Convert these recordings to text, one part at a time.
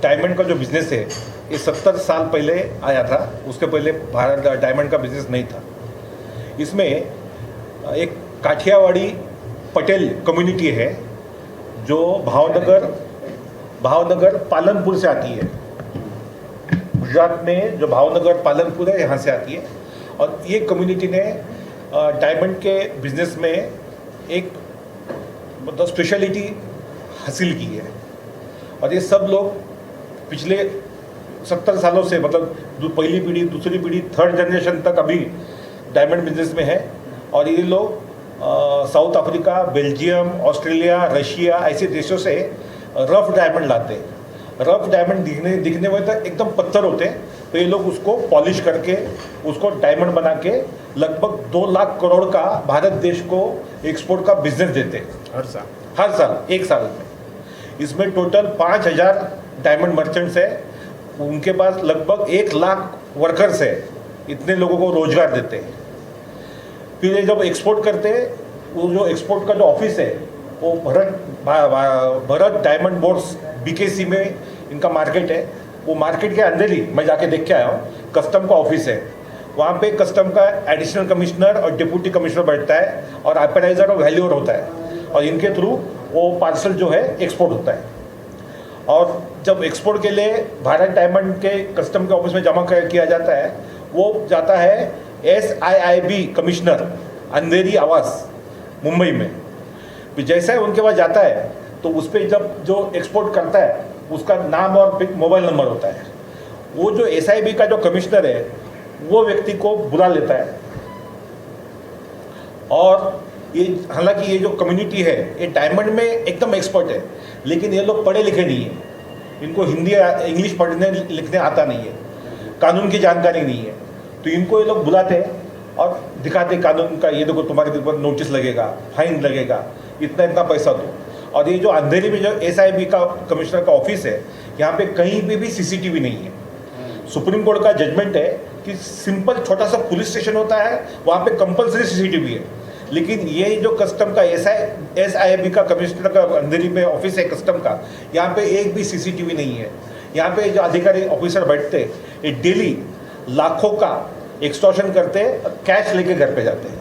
Diamond का जो business है ये 70 साल पहले आया था। उसके पहले भारत डायमंड का बिज़नेस नहीं था। इसमें एक काठियावाड़ी पटेल कम्युनिटी है जो भावनगर पालनपुर से आती है। गुजरात में जो भावनगर पालनपुर है यहाँ से आती है। और ये कम्युनिटी ने डायमंड के बिज़नेस में एक मतलब स्पेशलिटी हासिल की है। और ये सब लोग पिछले 70 सालों से मतलब पहली पीढ़ी, दूसरी पीढ़ी, थर्ड जनरेशन तक अभी डायमंड बिजनेस में है। और ये लोग south Africa, Belgium, Australia, Russia ऐसे देशों से रफ डायमंड लाते हैं। रफ डायमंड दिखने में तो एकदम पत्थर होते हैं, तो ये लोग उसको पॉलिश करके उसको डायमंड बना के लगभग 2 लाख करोड़ का भारत देश को एक्सपोर्ट का बिजनेस देते हैं हर साल 1 साल में। इसमें टोटल 5000 डायमंड मर्चेंट्स है। उनके पास लगभग 1 लाख वर्कर्स है। इतने लोगों को रोजगार देते हैं। फिर ये जब एक्सपोर्ट करते हैं, वो जो एक्सपोर्ट का जो ऑफिस है वो भरत डायमंड बोर्ड्स BKC में इनका मार्केट है। वो मार्केट के अंदर ही मैं जाके देख के आया हूँ, कस्टम का ऑफिस है। वहाँ पे कस्टम का एडिशनल कमिश्नर और डिप्टी कमिश्नर बैठता है और अप्राइजर और वैल्यूअर होता है। और इनके थ्रू वो पार्सल जो है एक्सपोर्ट होता है। और जब एक्सपोर्ट के लिए भारत डायमंड के कस्टम के ऑफिस में जमा किया जाता है, वो जाता है SIIB कमिश्नर अंधेरी आवास मुंबई में। फिर जैसा है उनके पास जाता है तो उस पर जब जो एक्सपोर्ट करता है उसका नाम और मोबाइल नंबर होता है। वो जो SIIB का जो कमिश्नर है वो व्यक्ति को बुला लेता है। और ये हालांकि ये जो कम्युनिटी है ये डायमंड में एकदम एक्सपर्ट है, लेकिन ये लोग पढ़े लिखे नहीं है। इनको हिंदी इंग्लिश पढ़ने लिखने आता नहीं है, कानून की जानकारी नहीं है। तो इनको ये लोग बुलाते हैं और दिखाते कानून का, ये देखो तुम्हारे ऊपर नोटिस लगेगा, फाइन लगेगा, इतना पैसा दो। और ये जो अंधेरी में जो SIIB का कमिश्नर का ऑफिस है, यहाँ पे कहीं पे भी CCTV नहीं है। सुप्रीम कोर्ट का जजमेंट है कि सिंपल छोटा सा पुलिस स्टेशन होता है, वहाँ पे कंपलसरी CCTV है। लेकिन ये जो कस्टम का SIIB का कमिश्नर का अंधेरी में ऑफिस है कस्टम का, यहाँ पे एक भी CCTV नहीं है। यहाँ पे जो अधिकारी ऑफिसर बैठते हैं ये डेली लाखों का एक्सटॉर्शन करते हैं, कैश लेके घर पे जाते हैं।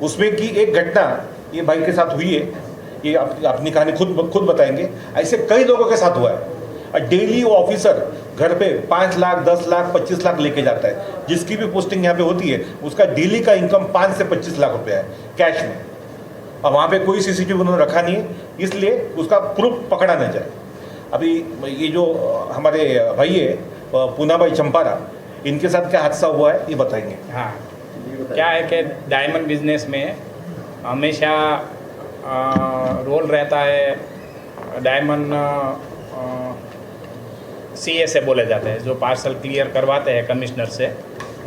उसमें की एक घटना ये भाई के साथ हुई है, ये अपनी कहानी खुद बताएंगे। ऐसे कई लोगों के साथ हुआ है। और डेली वो ऑफिसर घर पे 5 लाख, 10 लाख, 25 लाख लेके जाता है। जिसकी भी पोस्टिंग यहाँ पे होती है उसका डेली का इनकम 5 से 25 लाख रुपया है कैश में। और वहाँ पे कोई CCTV उन्होंने रखा नहीं है, इसलिए उसका प्रूफ पकड़ा न जाए। अभी ये जो हमारे भाई है पूना भाई चंपारा, इनके साथ क्या हादसा हुआ है ये बताएंगे। हाँ, क्या है कि डायमंड बिजनेस में हमेशा रोल रहता है डायमंड CA से बोले जाते हैं, जो पार्सल क्लियर करवाते हैं कमिश्नर से,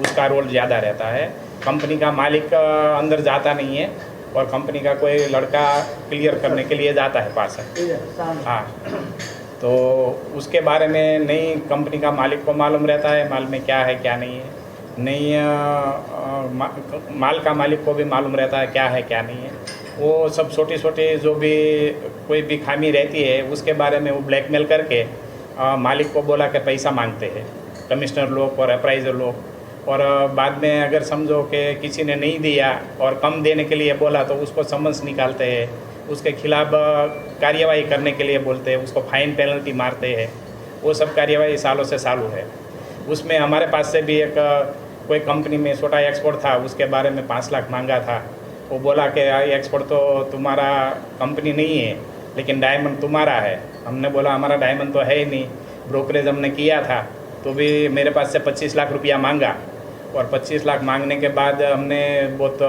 उसका रोल ज़्यादा रहता है। कंपनी का मालिक अंदर जाता नहीं है और कंपनी का कोई लड़का क्लियर करने के लिए जाता है पार्सल। हाँ, तो उसके बारे में नहीं कंपनी का मालिक को मालूम रहता है माल में क्या है क्या नहीं है। नहीं माल का मालिक को भी मालूम रहता है क्या है क्या नहीं है। वो सब छोटी छोटी जो भी कोई भी खामी रहती है उसके बारे में वो ब्लैकमेल करके मालिक को बोला कि पैसा मांगते हैं कमिश्नर लोग और अप्राइजर लोग। और बाद में अगर समझो कि किसी ने नहीं दिया और कम देने के लिए बोला तो उसको समन्स निकालते हैं, उसके खिलाफ कार्यवाही करने के लिए बोलते हैं, उसको फाइन पेनल्टी मारते हैं। वो सब कार्यवाही सालों से चालू है। उसमें हमारे पास से भी एक कोई कंपनी में छोटा एक्सपोर्ट था, उसके बारे में 5 लाख मांगा था। वो बोला कि एक्सपोर्ट तो तुम्हारा कंपनी नहीं है लेकिन डायमंड तुम्हारा है। हमने बोला हमारा डायमंड तो है ही नहीं, ब्रोकरेज हमने किया था तो भी मेरे पास से 25 लाख रुपया मांगा। और 25 लाख मांगने के बाद हमने बहुत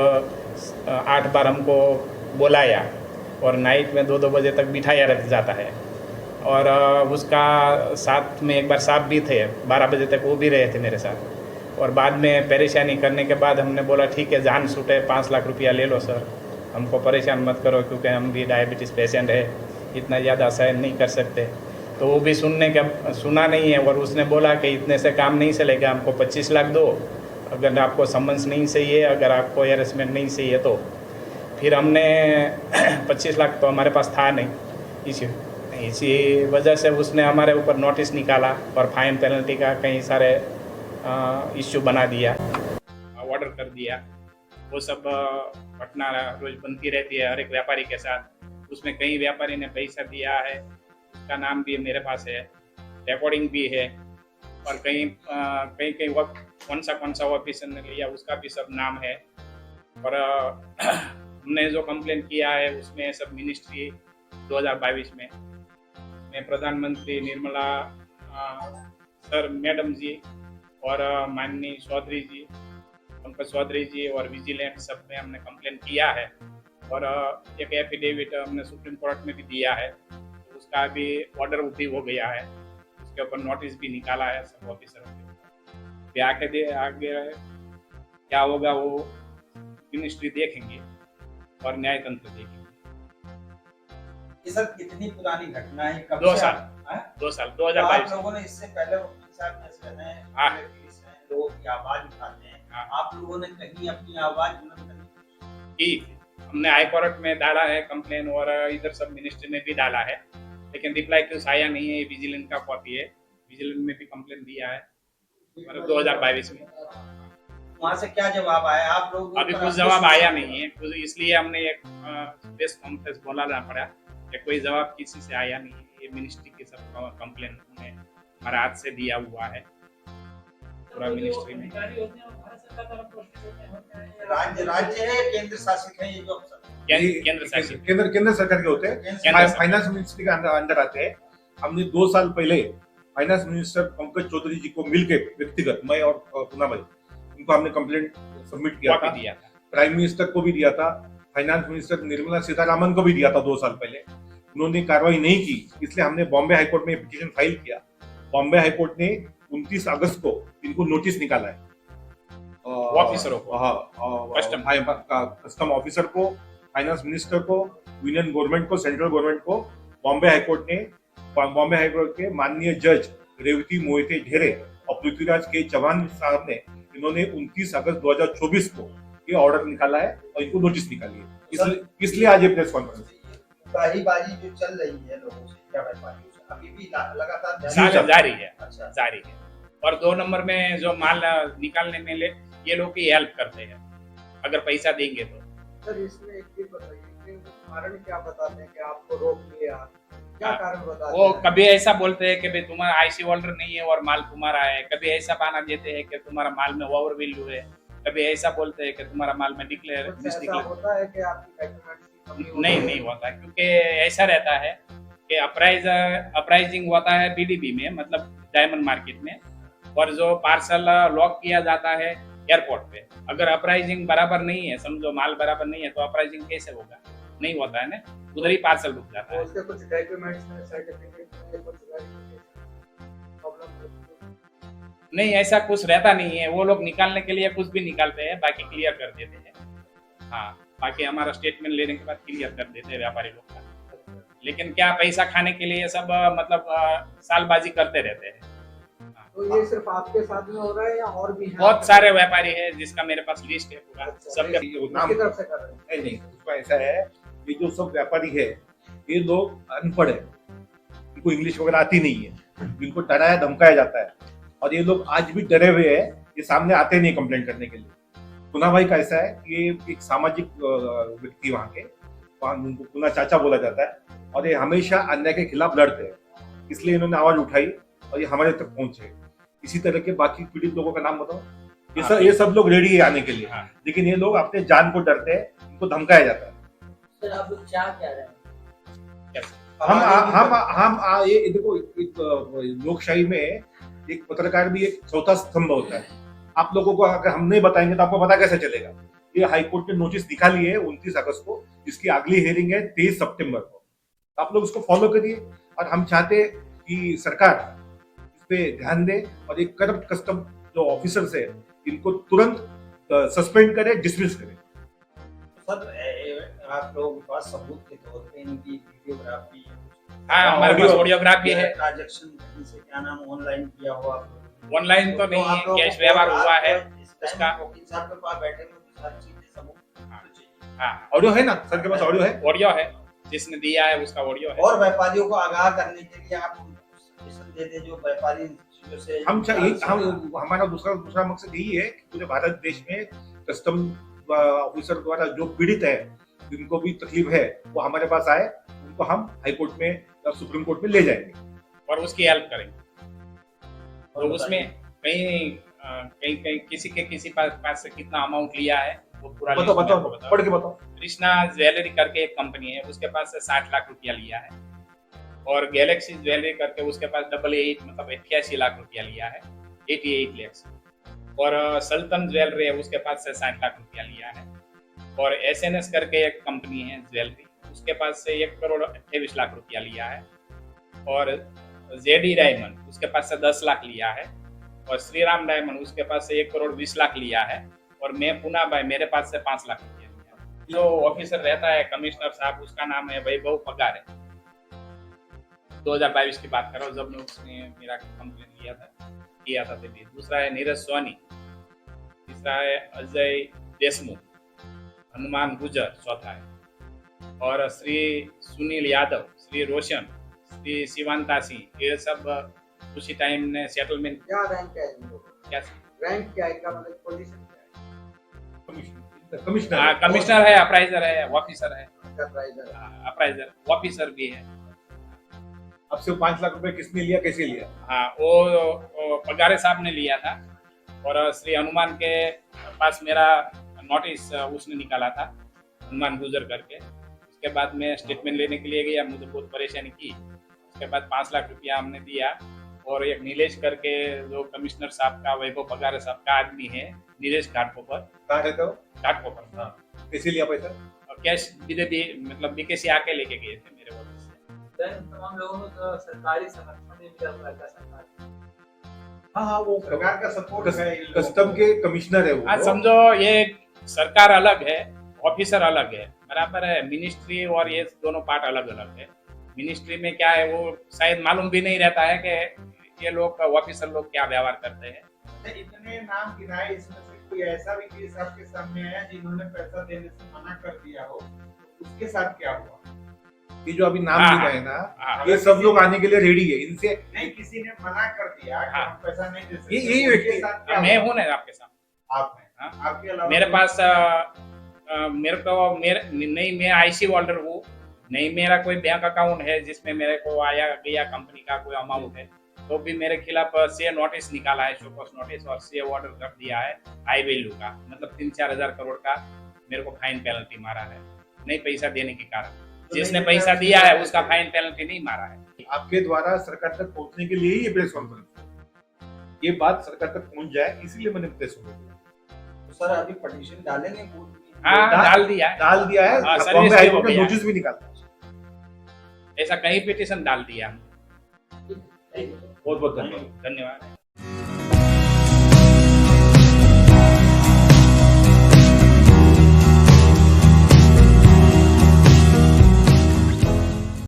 8 बार हमको बुलाया और नाइट में 2-2 बजे तक बिठाया रख जाता है। और उसका साथ में एक बार साहब भी थे, 12 बजे तक वो भी रहे थे मेरे साथ। और बाद में परेशानी करने के बाद हमने बोला ठीक है, जान छूटे 5 लाख रुपया ले लो सर, हमको परेशान मत करो क्योंकि हम भी डायबिटीज़ पेशेंट है, इतना ज़्यादा सहन नहीं कर सकते। तो वो भी सुना नहीं है और उसने बोला कि इतने से काम नहीं चलेगा, हमको 25 लाख दो, अगर आपको समन्स नहीं चाहिए, अगर आपको हेरेसमेंट नहीं चाहिए तो। फिर हमने 25 लाख तो हमारे पास था नहीं, इसी वजह से उसने हमारे ऊपर नोटिस निकाला और फाइन पेनल्टी का कई सारे इश्यू बना दिया, ऑर्डर कर दिया। वो सब घटना रोज बनती रहती है हर एक व्यापारी के साथ। उसमें कई व्यापारी ने पैसा दिया है, उसका नाम भी मेरे पास है, रिकॉर्डिंग भी है, और कई कई कई वक्त कौन सा ऑफिसर ने लिया उसका भी सब नाम है। और हमने जो कंप्लेन किया है उसमें सब मिनिस्ट्री 2022 में प्रधानमंत्री निर्मला सर मैडम जी और माननीय चौधरी जी, पंकज चौधरी जी और विजिलेंट सब में हमने कंप्लेन किया है। और एक एफिडेविट हमने सुप्रीम कोर्ट में भी दिया है, तो उसका भी ऑर्डर भी हो गया है, उसके ऊपर नोटिस भी निकाला है सब ऑफिसरों के। आगे क्या होगा वो मिनिस्ट्री देखेंगे और न्याय तंत्र देखेंगे। ये सब कितनी पुरानी घटना है? कब 2 से साल आप- 2 साल तो 2022 आप लोगों ने इससे पहले वकील साहब जैसे हैं, हाँ। पुलिस हैं, लोग की आवाज उठाते हैं, हाँ। आप लोगों ने कहीं अपनी आवाज बुलंद करने की हमने हाई कोर्ट में डाला है कंप्लेन और इधर सब मिनिस्ट्री में भी डाला है, लेकिन रिप्लाई कुछ आया नहीं है। ये विजिलेंस का कॉपी है, विजिलेंस में भी कंप्लेन दिया है मतलब 2022 में। वहाँ से क्या जवाब आया? आप लोग अभी कुछ जवाब आया नहीं है, कुछ इसलिए हमने एक प्रेस कॉन्फ्रेंस बोलाना पड़ा कि कोई जवाब किसी से आया नहीं है। ये मिनिस्ट्री के सब कंप्लेन उन्हें हमारे हाथ से दिया हुआ है पूरा मिनिस्ट्री में। राज्य है, केंद्र शासित है ये जो अफसर? केंद्र शासित, केंद्र सरकार के होते हैं, फाइनेंस मिनिस्ट्री के अंदर आते हैं। हमने 2 साल पहले फाइनेंस मिनिस्टर पंकज चौधरी जी को मिलकर व्यक्तिगत, मैं और पूना भाई, उनको हमने कंप्लेंट सबमिट किया था, प्राइम मिनिस्टर को भी दिया था, फाइनेंस मिनिस्टर निर्मला सीतारामन को भी दिया था 2 साल पहले। उन्होंने कार्रवाई नहीं की, इसलिए हमने बॉम्बे हाईकोर्ट में पिटीशन फाइल किया। बॉम्बे हाईकोर्ट ने 29 अगस्त को इनको नोटिस निकाला है, ऑफिसरों को, कस्टम ऑफिसर को, फाइनेंस मिनिस्टर को, यूनियन गवर्नमेंट को, सेंट्रल गवर्नमेंट को। बॉम्बे हाईकोर्ट के माननीय जज रेवती मोहिते ढेरे और पृथ्वीराज के चौहान साहब ने इन्होंने 29 अगस्त 2024 को ये ऑर्डर निकाला है और इनको नोटिस निकाली है। इसलिए आज ये प्रेस कॉन्फ्रेंस बाजी जो चल रही है लोगों से, क्या व्यापारियों से, अभी भी लगातार जारी है। अच्छा। जारी है। और 2 नंबर में जो माल निकालने में ये लोग की हेल्प करते हैं अगर पैसा देंगे तो। सर इसमें एक चीज बताइए कि कारण क्या बताते हैं कि आपको रोक लिया, क्या कारण बताते वो हैं? कभी ऐसा बोलते हैं कि भाई तुम्हारा आईसी होल्डर नहीं है और माल तुम्हारा है, कभी ऐसा बहाना देते हैं कि तुम्हारा माल में ओवर वैल्यू है, कभी ऐसा बोलते हैं कि तुम्हारा माल में डिक्लेयर कुछ ऐसा होता है कि आपकी डॉक्यूमेंट्स की कमी होती है? नहीं होता, क्योंकि ऐसा रहता है कि अप्राइजिंग होता है बीडीबी में, मतलब डायमंड मार्केट में, और जो पार्सल लॉक किया जाता है एयरपोर्ट पे। अगर अप्राइजिंग बराबर नहीं है, समझो माल बराबर नहीं है, तो अप्राइजिंग कैसे होगा? नहीं होता है ना, उधर ही पार्सल रुक जाता है। उसके कुछ डॉक्यूमेंट्स में, सर्टिफिकेट में कुछ प्रॉब्लम नहीं, ऐसा कुछ रहता नहीं है। वो लोग निकालने के लिए कुछ भी निकालते हैं, बाकी क्लियर कर देते हैं। हाँ, बाकी हमारा स्टेटमेंट लेने के बाद क्लियर कर देते हैं व्यापारी लोग का। लेकिन क्या पैसा खाने के लिए सब मतलब सालबाजी करते रहते हैं। तो ये सिर्फ आपके साथ में हो रहा है या और भी है? बहुत सारे व्यापारी है जिसका मेरे पास लिस्ट है पूरा, सबके किसकी तरफ से कर रहे हैं? नहीं, उसका ऐसा है, ये जो सब व्यापारी है ये लोग अनपढ़ है, इनको इंग्लिश वगैरह आती नहीं है, इनको डराया धमकाया जाता है और ये लोग आज भी डरे हुए हैं, ये सामने आते नहीं कंप्लेंट करने के लिए। पुना भाई का ऐसा है कि ये एक सामाजिक व्यक्ति वहाँ के, उनको पुना चाचा बोला जाता है और ये हमेशा अन्याय के खिलाफ लड़ते हैं, इसलिए इन्होंने आवाज उठाई और ये हमारे तक पहुंचे। इसी तरह के बाकी पीड़ित लोगों का नाम बताओ। ये सब लोग रेडी है आने के लिए, लेकिन ये लोग अपने जान को डरते हैं, इनको धमकाया जाता है। सर आप लोग क्या कह रहे हैं? हम ये देखो, एक लोकशाही में एक पत्रकार भी एक चौथा स्तंभ होता है। आप लोगों को अगर हम नहीं बताएंगे तो आपको पता कैसे चलेगा? ये हाईकोर्ट ने नोटिस निकाली है 29 अगस्त को, जिसकी अगली हियरिंग है 23 सितंबर को। आप लोग उसको फॉलो करिए और हम चाहते कि सरकार इस पे ध्यान दे और एक करप्ट कस्टम जो ऑफिसर्स है इनको तुरंत सस्पेंड करे, डिसमिस करे। सर आप लोगों के पास सबूत के तौर पे इनकी वीडियोग्राफी, हाँ, हमारे पास ऑडियोग्राफी है, ट्रांजैक्शन से क्या नाम ऑनलाइन किया हुआ, ऑनलाइन तो नहीं है, कैश व्यवहार हुआ है उसका। वकील साहब के पास बैठे हुए सारी चीजें सबूत चाहिए। हाँ, ऑडियो है ना सर के पास? ऑडियो है, ऑडियो है, जिसने दिया है उसका ऑडियो है। और व्यापारियों को आगाह करने के लिए आप उनको सजेशन दे दें जो व्यापारी चीजों से हम हमारा दूसरा मकसद यही है कि पूरे भारत देश में कस्टम ऑफिसर द्वारा जो पीड़ित है, जिनको भी तकलीफ है, वो हमारे पास आए, उनको हम हाई कोर्ट में या सुप्रीम कोर्ट में ले जाएंगे और उसकी हेल्प करेंगे। तो उसमें कहीं किसी पास से कितना अमाउंट लिया है वो पूरा बताओ पढ़ के बताओ। कृष्णा ज्वेलरी करके एक कंपनी है, उसके पास से 60 लाख रुपया लिया है। और गैलेक्सी ज्वेलरी करके उसके पास 88 मतलब 88 लाख रुपया लिया है, 88 lakhs। और सल्तन ज्वेलरी है, उसके पास से 60 लाख रुपया लिया है। और SNS करके एक कंपनी है ज्वेलरी, उसके पास से 1 करोड़ 28 लाख रुपया लिया है। और JD डायमंड उसके पास से 10 लाख लिया है। और श्रीराम डायमंड उसके पास से 1 करोड़ 20 लाख लिया है। और मैं पूना भाई मेरे पास से 5 लाख रुपया लिया है। जो ऑफिसर रहता है कमिश्नर साहब, उसका नाम है वैभव पगारे। 2022 की बात कर रहा हूँ जब मैं उसने मेरा कंप्लेन किया था तभी। दूसरा है नीरज सोनी, तीसरा है अजय देशमुख, हनुमान गुजर चौथा है। और श्री सुनील यादव, श्री रोशन, श्री शिवांता सिंह, ये सब उसी टाइम ने सेटलमेंट। क्या रैंक है इन लोगों का? क्या रैंक क्या है इनका, मतलब पोजीशन क्या है? कमिश्नर है, अप्राइजर है, ऑफिसर है, अप्राइजर अप्राइजर ऑफिसर भी है। अब से 5 लाख रुपए किसने लिया, कैसे लिया? हाँ, वो पगारे साहब ने लिया था। और श्री हनुमान के पास मेरा नोटिस उसने निकाला था, हनुमान गुजर करके। उसके बाद मैं स्टेटमेंट लेने के लिए गया, मुझे बहुत परेशानी की। उसके बाद 5 लाख रुपया हमने दिया। और एक नीलेश करके जो कमिश्नर साहब का, वैभव पगारे साहब का आदमी है, नीलेश घाटकोपर। कहाँ रहते हो? घाटकोपर। हाँ, कैसे लिया पैसा? और कैश मतलब बीकेसी आके लेके गए थे मेरे ऑफिस से। तमाम लोगों को तो सरकारी समर्थन नहीं मिला हुआ था सरकार। हाँ, वो सरकार का सपोर्ट है। कस्टम के कमिश्नर है वो। आज समझो ये सरकार अलग है, ऑफिसर अलग है, बराबर है। मिनिस्ट्री और ये दोनों पार्ट अलग अलग है। मिनिस्ट्री में क्या है वो शायद मालूम भी नहीं रहता है कि ये लोग ऑफिसर लोग क्या व्यवहार करते हैं। इतने नाम गिनाए, इसमें से कोई ऐसा भी केस आपके सामने आया जिन्होंने पैसा देने से मना कर दिया हो, उसके साथ क्या हुआ? ये जो अभी नाम हाँ, गिनाए ना, हाँ, ये सब लोग आने के लिए रेडी है। इनसे नहीं, किसी ने मना कर दिया कि हाँ। हम पैसा नहीं दे सकते, यही उसके व्यक्ति- साथ क्या मैं हुआ? हूँ ना आपके साथ। आप हैं। हाँ। आपके अलावा मेरे कोई- पास नहीं, मैं IC होल्डर हूँ, नहीं मेरा कोई बैंक अकाउंट है जिसमें मेरे को आया गया कंपनी का कोई अमाउंट है, तो भी मेरे खिलाफ से नोटिस निकाला है, शोकॉस नोटिस, और से ऑर्डर कर दिया है हाई वैल्यू का, मतलब 3-4 हजार करोड़ का मेरे को फाइन पेनल्टी मारा है, नहीं पैसा देने के कारण। जिसने पैसा दिया है उसका फाइन पेनल्टी नहीं मारा है। आपके द्वारा सरकार तक पहुंचने के लिए ही ये प्रेस कॉन्फ्रेंस, ये बात सरकार तक पहुंच जाए इसलिए मैंने प्रेस कॉन्फ्रेंस। तो सर अभी पटिशन डालेंगे कोर्ट में? हाँ, डाल दिया है। डाल दिया है। हाँ, बॉम्बे सर्विस हाई हो कोर्ट ने गया है। नोटिस भी निकाला। ऐसा कहीं पिटीशन डाल दिया। बहुत बहुत धन्यवाद। धन्यवाद।